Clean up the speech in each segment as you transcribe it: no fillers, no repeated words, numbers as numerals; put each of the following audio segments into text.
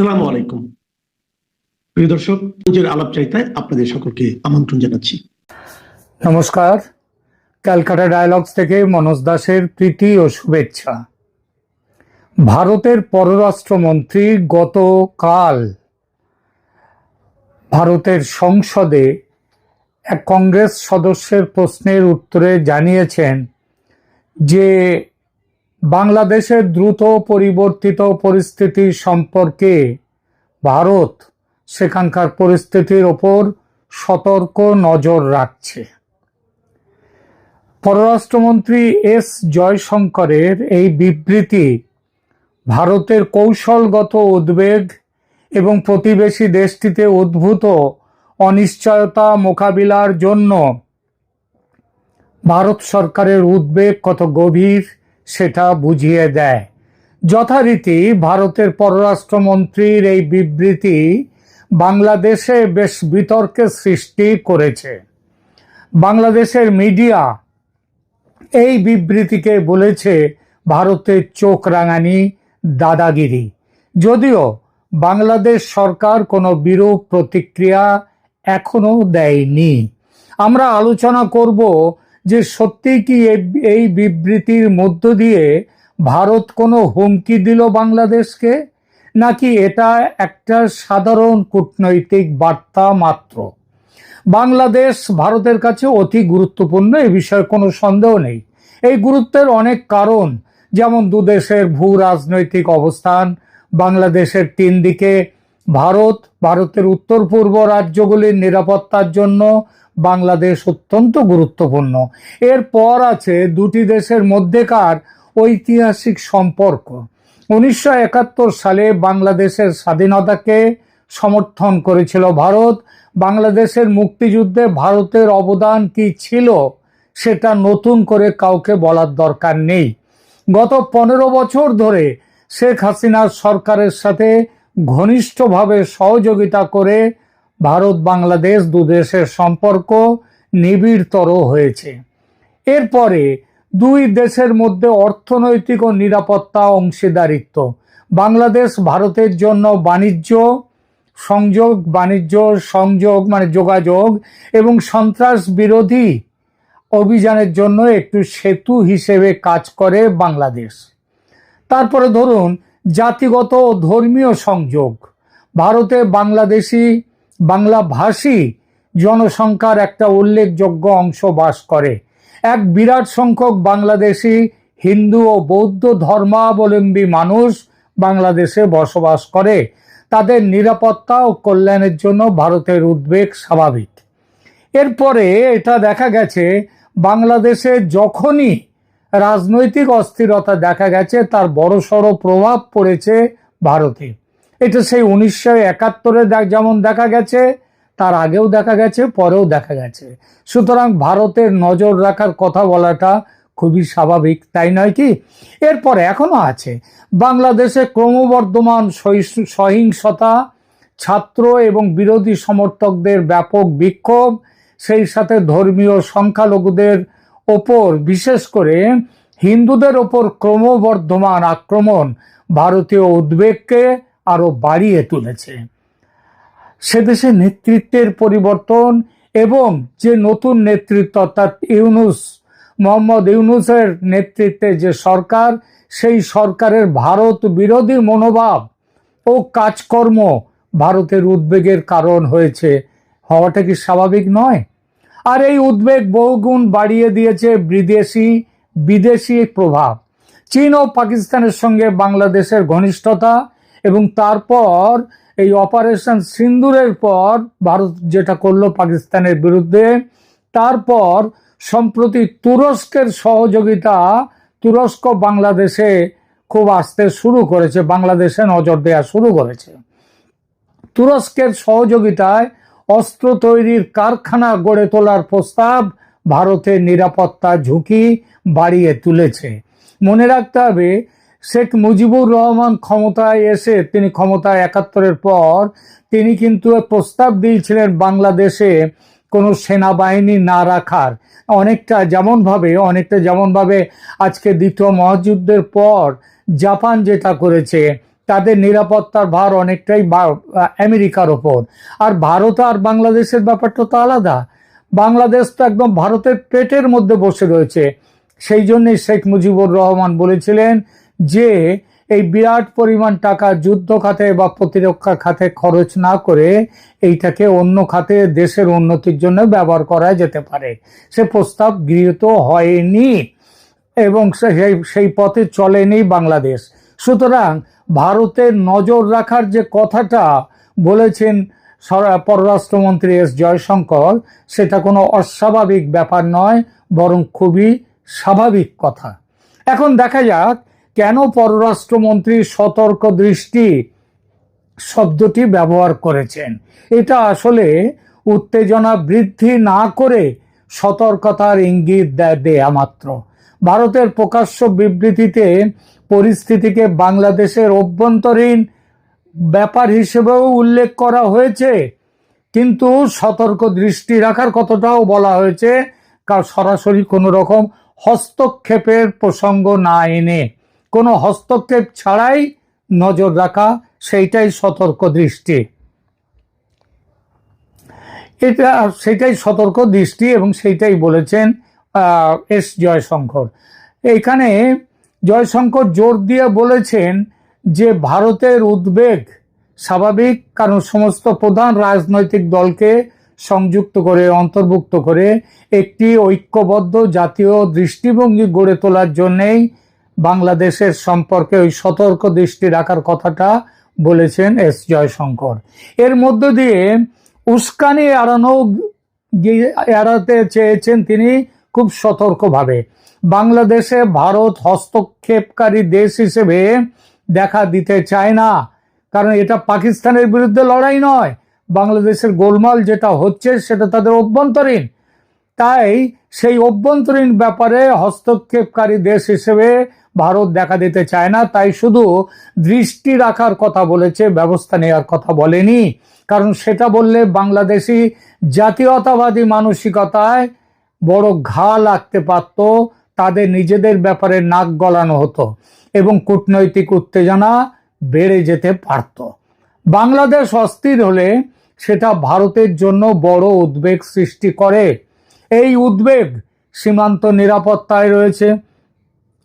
আসসালামু আলাইকুম প্রিয় দর্শক, নিজের আলাপচারিতায় আপনাদের সকলকে আমন্ত্রণ জানাচ্ছি। নমস্কার। ক্যালকাটা ডায়ালগস থেকে মনোজ দাসের প্রীতি ও শুভেচ্ছা। ভারতের পররাষ্ট্রমন্ত্রী গতকাল ভারতের সংসদে এক কংগ্রেস সদস্যের প্রশ্নের উত্তরে জানিয়েছেন যে বাংলাদেশের দ্রুত পরিবর্তিত পরিস্থিতি সম্পর্কে ভারত সেখানকার পরিস্থিতির ওপর সতর্ক নজর রাখছে। পররাষ্ট্রমন্ত্রী এস জয়শঙ্করের এই বিবৃতি ভারতের কৌশলগত উদ্বেগ এবং প্রতিবেশী দেশটিতে উদ্ভূত অনিশ্চয়তা মোকাবিলার জন্য ভারত সরকারের উদ্বেগ কত গভীর সেটা বুঝিয়ে দেয়। যথারীতি ভারতের পররাষ্ট্রমন্ত্রীর এই বিবৃতি বাংলাদেশে বেশ বিতর্কের সৃষ্টি করেছে। বাংলাদেশের মিডিয়া এই বিবৃতিকে বলেছে ভারতের চোখ রাঙানি, দাদাগিরি। যদিও বাংলাদেশ সরকার কোনো বিরূপ প্রতিক্রিয়া এখনো দেয়নি। আমরা আলোচনা করব যে সত্যি কি এই বিবৃতির মধ্য দিয়ে ভারত কোনো হুমকি দিল বাংলাদেশকে, নাকি এটা একটা সাধারণ কূটনৈতিক বার্তা মাত্র। বাংলাদেশ ভারতের কাছে অতি গুরুত্বপূর্ণ, এ বিষয়ে কোনো সন্দেহ নেই। এই গুরুত্বের অনেক কারণ, যেমন দুদেশের ভূ রাজনৈতিক অবস্থান, বাংলাদেশের তিন দিকে ভারতের উত্তর পূর্ব রাজ্যগুলির নিরাপত্তার জন্য বাংলাদেশ অত্যন্ত গুরুত্বপূর্ণ। এরপর আছে দুটি দেশের মধ্যেকার ঐতিহাসিক সম্পর্ক। 1971 সালে বাংলাদেশের স্বাধীনতাকে সমর্থন করেছিল ভারত। বাংলাদেশের মুক্তিযুদ্ধে ভারতের অবদান কি ছিল সেটা নতুন করে কাউকে বলার দরকার নেই। গত 15 বছর ধরে শেখ হাসিনার সরকারের সাথে ঘনিষ্ঠভাবে সহযোগিতা করে ভারত বাংলাদেশ দুদেশের সম্পর্ক নিবিড়তর হয়েছে। এরপরে দুই দেশের মধ্যে অর্থনৈতিক ও নিরাপত্তা অংশীদারিত্ব। বাংলাদেশ ভারতের জন্য বাণিজ্য সংযোগ মানে যোগাযোগ এবং সন্ত্রাস বিরোধী অভিযানের জন্য একটু সেতু হিসেবে কাজ করে বাংলাদেশ। তারপরে ধরুন জাতিগত ও ধর্মীয় সংযোগ। ভারতে বাংলাভাষী জনসংখ্যার একটা উল্লেখযোগ্য অংশ বাস করে। এক বিরাট সংখ্যক বাংলাদেশি হিন্দু ও বৌদ্ধ ধর্মাবলম্বী মানুষ বাংলাদেশে বসবাস করে। তাদের নিরাপত্তা ও কল্যাণের জন্য ভারতের উদ্বেগ স্বাভাবিক। এরপরে এটা দেখা গেছে বাংলাদেশে যখনই রাজনৈতিক অস্থিরতা দেখা গেছে তার বড়সড় প্রভাব পড়েছে ভারতে। এটা সেই 1971-এ যেমন দেখা গেছে, তার আগেও দেখা গেছে, পরেও দেখা গেছে। সুতরাং ভারতের নজর রাখার কথা বলাটা খুবই স্বাভাবিক, তাই নয় কি? এরপরে এখনো আছে বাংলাদেশে ক্রমবর্ধমান সহিংসতা, ছাত্র এবং বিরোধী সমর্থকদের ব্যাপক বিক্ষোভ, সেই সাথে ধর্মীয় সংখ্যালঘুদের ওপর, বিশেষ করে হিন্দুদের ওপর ক্রমবর্ধমান আক্রমণ ভারতীয় উদ্বেগকে আরো বাড়িয়ে তুলেছে। সেদেশে নেতৃত্বের পরিবর্তন এবং যে নতুন নেতৃত্ব অর্থাৎ মোহাম্মদ ইউনূসের নেতৃত্বে যে সরকার, সেই সরকারের ভারত বিরোধী মনোভাব ও কাজকর্ম ভারতের উদ্বেগের কারণ হওয়াটা কি স্বাভাবিক নয়? আর এই উদ্বেগ বহুগুণ বাড়িয়ে দিয়েছে বিদেশি প্রভাব। চীন ও পাকিস্তানের সঙ্গে বাংলাদেশের ঘনিষ্ঠতা এবং তারপর এই অপারেশন সিন্দুরের পর ভারত যেটা করলো পাকিস্তানের বিরুদ্ধে, তারপর সম্প্রতি তুরস্কের সহযোগিতা, তুরস্ক বাংলাদেশে খুব আসতে শুরু করেছে, বাংলাদেশে নজর দেওয়া শুরু করেছে। তুরস্কের সহযোগিতায় অস্ত্র তৈরির কারখানা গড়ে তোলার প্রস্তাব ভারতের নিরাপত্তা ঝুঁকি বাড়িয়ে তুলেছে। মনে রাখতে হবে, শেখ মুজিবুর রহমান ক্ষমতায় এসে তিনি ক্ষমতায় 71-এর পর তিনি কিন্তু প্রস্তাব দিয়েছিলেন বাংলাদেশে কোনো সেনাবাহিনী না রাখার। অনেকটা যেমনভাবে আজকে দ্বিতীয় মহাযুদ্ধের পর জাপান যেটা করেছে, তাদের নিরাপত্তার ভার অনেকটাই আমেরিকার ওপর। আর ভারত আর বাংলাদেশের ব্যাপারটা তো আলাদা। বাংলাদেশ তো একদম ভারতের পেটের মধ্যে বসে রয়েছে। সেই জন্যই শেখ মুজিবুর রহমান বলেছিলেন যে এই বিরাট পরিমাণ টাকা যুদ্ধ খাতে বা প্রতিরক্ষা খাতে খরচ না করে এইটাকে অন্য খাতে দেশের উন্নতির জন্য ব্যবহার করা যেতে পারে। সে প্রস্তাব গৃহীত হয়নি এবং সেই পথে চলেনি বাংলাদেশ। সুতরাং ভারতের নজর রাখার যে কথাটা বলেছেন পররাষ্ট্রমন্ত্রী এস জয়শঙ্কর, সেটা কোনো অস্বাভাবিক ব্যাপার নয়, বরং খুবই স্বাভাবিক কথা। এখন দেখা যাক কেন পররাষ্ট্রমন্ত্রী সতর্ক দৃষ্টি শব্দটি ব্যবহার করেছেন। এটা আসলে উত্তেজনা বৃদ্ধি না করে সতর্কতার ইঙ্গিত দেয়া মাত্র। ভারতের প্রকাশ্য বিবৃতিতে পরিস্থিতিকে বাংলাদেশের অভ্যন্তরীণ ব্যাপার হিসেবেও উল্লেখ করা হয়েছে, কিন্তু সতর্ক দৃষ্টি রাখার কথাটাও বলা হয়েছে, সরাসরি কোনো রকম হস্তক্ষেপের প্রসঙ্গ না এনে কোনো হস্তক্ষেপ ছাড়াই নজর রাখা, সেইটাই সতর্ক দৃষ্টি। সেটাই সতর্ক দৃষ্টি এবং সেইটাই বলেছেন এস জয়শঙ্কর। এখানে জয়শঙ্কর জোর দিয়ে বলেছেন যে ভারতের উদ্বেগ স্বাভাবিক, কারণ সমস্ত প্রধান রাজনৈতিক দলকে সংযুক্ত করে অন্তর্ভুক্ত করে একটি ঐক্যবদ্ধ জাতীয় দৃষ্টিভঙ্গি গড়ে তোলার জন্যেই বাংলাদেশের সম্পর্কে ওই সতর্ক দৃষ্টি রাখার কথাটা বলেছেন এস জয়শঙ্কর। এর মধ্য দিয়ে উস্কানি এড়াতে চেয়েছেন তিনি খুব সতর্কভাবে। বাংলাদেশে ভারত হস্তক্ষেপকারী দেশ হিসেবে দেখা দিতে চায় না, কারণ এটা পাকিস্তানের বিরুদ্ধে লড়াই নয়, বাংলাদেশের গোলমাল যেটা হচ্ছে সেটা তাদের অভ্যন্তরীণ। তাই সেই অভ্যন্তরীণ ব্যাপারে হস্তক্ষেপকারী দেশ হিসেবে ভারত দেখা দিতে চায় না, তাই শুধু দৃষ্টি রাখার কথা বলেছে, ব্যবস্থা নেওয়ার কথা বলেনি। কারণ সেটা বললে বাংলাদেশি জাতীয়তাবাদী মানসিকতায় বড় ঘা লাগতে পারত, তাদের নিজেদের ব্যাপারে নাক গলানো হতো এবং কূটনৈতিক উত্তেজনা বেড়ে যেতে পারত। বাংলাদেশ অস্থির হলে সেটা ভারতের জন্য বড় উদ্বেগ সৃষ্টি করে। এই উদ্বেগ সীমান্ত নিরাপত্তায় রয়েছে।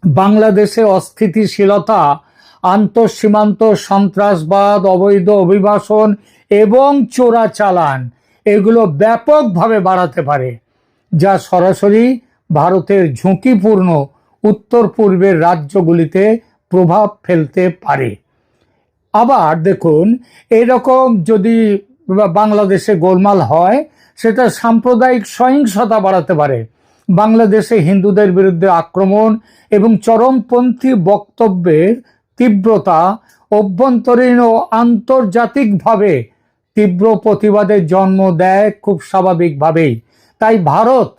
বাংলাদেশে অস্থিতিশীলতা, আন্তঃসীমান্ত সন্ত্রাসবাদ, অবৈধ অভিবাসন এবং চোরাচালান এগুলো ব্যাপকভাবে বাড়াতে পারে, যা সরাসরি ভারতের ঝুঁকিপূর্ণ উত্তর পূর্বের রাজ্যগুলিতে প্রভাব ফেলতে পারে। আবার দেখুন, এরকম যদি বাংলাদেশে গোলমাল হয়, সেটা সাম্প্রদায়িক সহিংসতা বাড়াতে পারে। বাংলাদেশে হিন্দুদের বিরুদ্ধে আক্রমণ এবং চরমপন্থী বক্তব্যের তীব্রতা অভ্যন্তরীণ ও আন্তর্জাতিকভাবে তীব্র প্রতিবাদের জন্ম দেয় খুব স্বাভাবিকভাবেই। তাই ভারত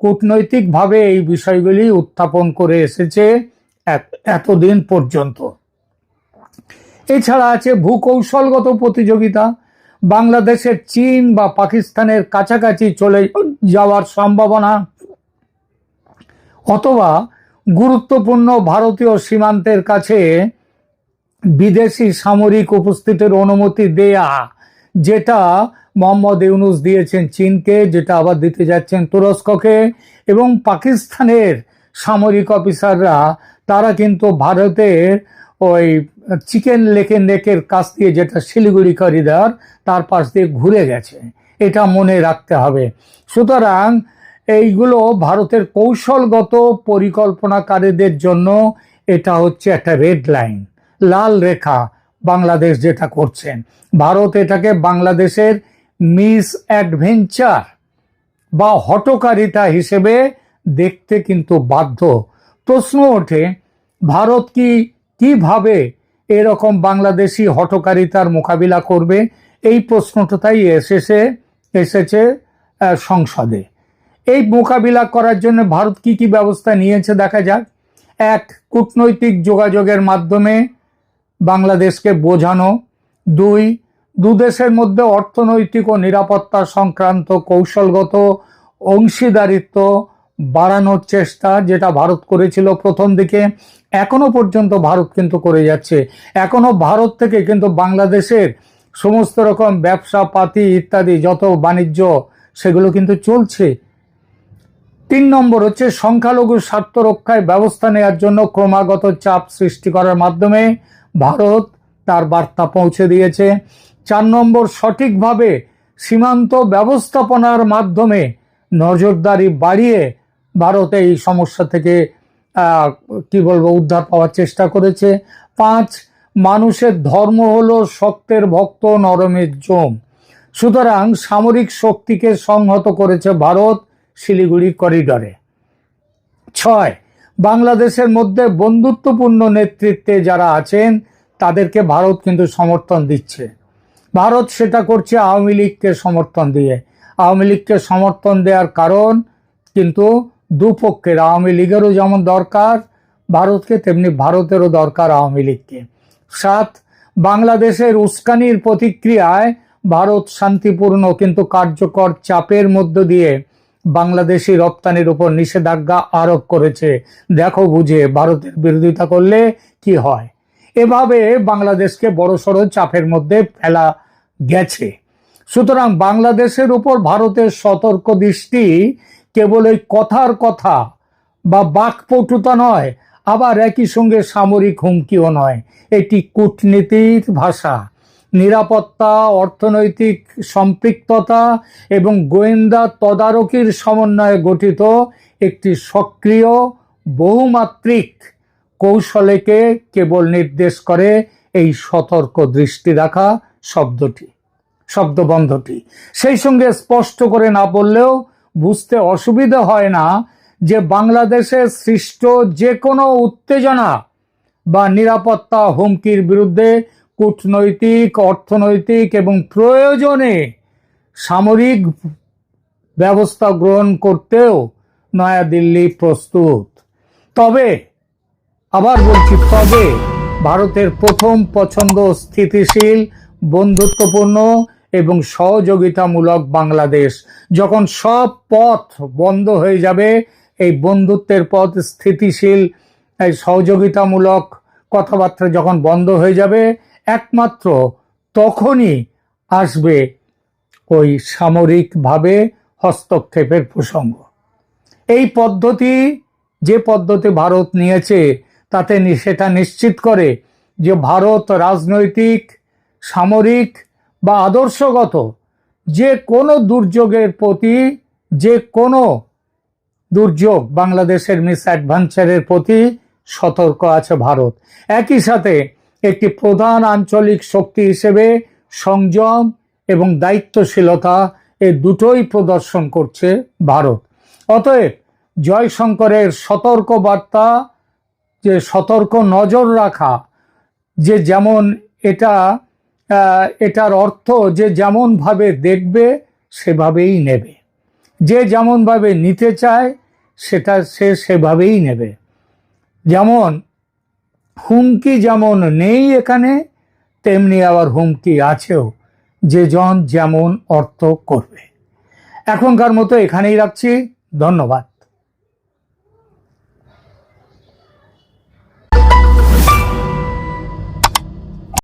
কূটনৈতিকভাবে এই বিষয়গুলি উত্থাপন করে এসেছে এতদিন পর্যন্ত। এছাড়া আছে ভূকৌশলগত প্রতিযোগিতা। বাংলাদেশের চীন বা পাকিস্তানের কাছাকাছি চলে যাওয়ার সম্ভাবনা, অথবা গুরুত্বপূর্ণ ভারতীয় সীমান্তের কাছে বিদেশি সামরিক উপস্থিতির অনুমতি দেয়া, যেটা মোহাম্মদ ইউনূস দিয়েছেন চীনকে, যেটা আবার দিতে যাচ্ছেন তুরস্ককে। এবং পাকিস্তানের সামরিক অফিসাররা তারা কিন্তু ভারতের ওই চিকেন নেকের কাছ দিয়ে, যেটা শিলিগুড়ি করিডর, তার পাশ দিয়ে ঘুরে গেছে, এটা মনে রাখতে হবে। সুতরাং এইগুলো ভারতের কৌশলগত পরিকল্পনাকারীদের জন্য এটা হচ্ছে একটা রেড লাইন, লাল রেখা। বাংলাদেশ যেটা করছেন, ভারত এটাকে বাংলাদেশের মিস অ্যাডভেঞ্চার বা হঠকারিতা হিসেবে দেখতে কিন্তু বাধ্য। প্রশ্ন ওঠে, ভারত কিভাবে এরকম বাংলাদেশি হঠকারিতার মোকাবিলা করবে? এই প্রশ্নটাই এসেছে সংসদে। এই মোকাবিলা করার জন্য ভারত কি ব্যবস্থা নিয়েছে দেখা যাক। এক, কূটনৈতিক যোগাযোগের মাধ্যমে বাংলাদেশকে বোঝানো। দুই, দুদেশের মধ্যে অর্থনৈতিক ও নিরাপত্তা সংক্রান্ত কৌশলগত অংশীদারিত্ব বাড়ানোর চেষ্টা, যেটা ভারত করেছিল প্রথম দিকে। এখনো পর্যন্ত ভারত কিন্তু করে যাচ্ছে। এখনো ভারত থেকে কিন্তু বাংলাদেশের সমস্ত রকম ব্যবসা পাতি ইত্যাদি যত বাণিজ্য সেগুলো কিন্তু চলছে। 3 নম্বর হচ্ছে সংখ্যালঘুর স্বার্থ রক্ষায় ব্যবস্থা নেওয়ার জন্য ক্রমাগত চাপ সৃষ্টি করার মাধ্যমে ভারত তার বার্তা পৌঁছে দিয়েছে। 4 নম্বর সঠিকভাবে সীমান্ত ব্যবস্থাপনার মাধ্যমে নজরদারি বাড়িয়ে ভারত এই সমস্যা থেকে উদ্ধার পাওয়ার চেষ্টা করেছে। 5, মানুষের ধর্ম হলো শক্তের ভক্ত নরমের জম, সুতরাং সামরিক শক্তিকে সংহত করেছে ভারত শিলিগুড়ি করিডরে। 6, বাংলাদেশের মধ্যে বন্ধুত্বপূর্ণ নেতৃত্বে যারা আছেন তাদেরকে ভারত কিন্তু সমর্থন দিচ্ছে। ভারত সেটা করছে আওয়ামী লীগকে সমর্থন দিয়ে। আওয়ামী লীগকে সমর্থন দেওয়ার কারণ কিন্তু দুপক্ষের, আওয়ামী লীগেরও যেমন দরকার ভারতকে, তেমনি ভারতেরও দরকার আওয়ামী লীগকে। 7, বাংলাদেশের উস্কানির প্রতিক্রিয়ায় ভারত শান্তিপূর্ণ কিন্তু কার্যকর চাপের মধ্য দিয়ে বাংলাদেশি রপ্তানির উপর নিষেধাজ্ঞা আরোপ করেছে। দেখো বুঝে ভারতের বিরোধিতা করলে কি হয়। এভাবে বাংলাদেশকে বড়সড় চাপের মধ্যে ফেলা গেছে। সুতরাং বাংলাদেশের উপর ভারতের সতর্ক দৃষ্টি কেবল এই কথার কথা বা বাকপটুতা নয়, আবার একই সঙ্গে সামরিক হুমকিও নয়। এটি কূটনীতির ভাষা। নিরাপত্তা, অর্থনৈতিক সম্পৃক্ততা এবং গোয়েন্দা তদারকির সমন্বয়ে গঠিত একটি সক্রিয় বহুমাত্রিক কৌশলকে কেবল নির্দেশ করে এই সতর্ক দৃষ্টি রাখা শব্দবন্ধটি। সেই সঙ্গে স্পষ্ট করে না বললেও বুঝতে অসুবিধা হয় না যে বাংলাদেশে সৃষ্ট যে কোনো উত্তেজনা বা নিরাপত্তা হুমকির বিরুদ্ধে কূটনৈতিক, অর্থনৈতিক এবং প্রয়োজনে সামরিক ব্যবস্থা গ্রহণ করতেও নয়াদিল্লি প্রস্তুত। তবে আবার বলছি, তবে ভারতের প্রথম পছন্দ স্থিতিশীল, বন্ধুত্বপূর্ণ এবং সহযোগিতামূলক বাংলাদেশ। যখন সব পথ বন্ধ হয়ে যাবে, এই বন্ধুত্বের পথ, স্থিতিশীল এই সহযোগিতামূলক কথাবার্তা যখন বন্ধ হয়ে যাবে, একমাত্র তখনই আসবে ওই সামরিকভাবে হস্তক্ষেপের প্রসঙ্গ। এই পদ্ধতি, যে পদ্ধতি ভারত নিয়েছে, তাতে সেটা নিশ্চিত করে যে ভারত রাজনৈতিক, সামরিক বা আদর্শগত যে কোনো দুর্যোগের প্রতি, যে কোনো দুর্যোগ, বাংলাদেশের মিসঅ্যাডভেঞ্চারের প্রতি সতর্ক আছে ভারত। একই সাথে একটি প্রধান আঞ্চলিক শক্তি হিসেবে সংযম এবং দায়িত্বশীলতা এই দুটোই প্রদর্শন করছে ভারত। অতএব জয়শঙ্করের সতর্ক বার্তা, যে সতর্ক নজর রাখা, যে যেমন এটার অর্থ যে যেমনভাবে দেখবে সেভাবেই নেবে, যে যেমনভাবে নিতে চায় সে সেভাবেই নেবে। যেমন হুমকি যেমন নেই এখানে, তেমনি আবার হুমকি আছেও, যে জন যেমন অর্থ করবে। এখনকার মতো এখানেই রাখছি। ধন্যবাদ।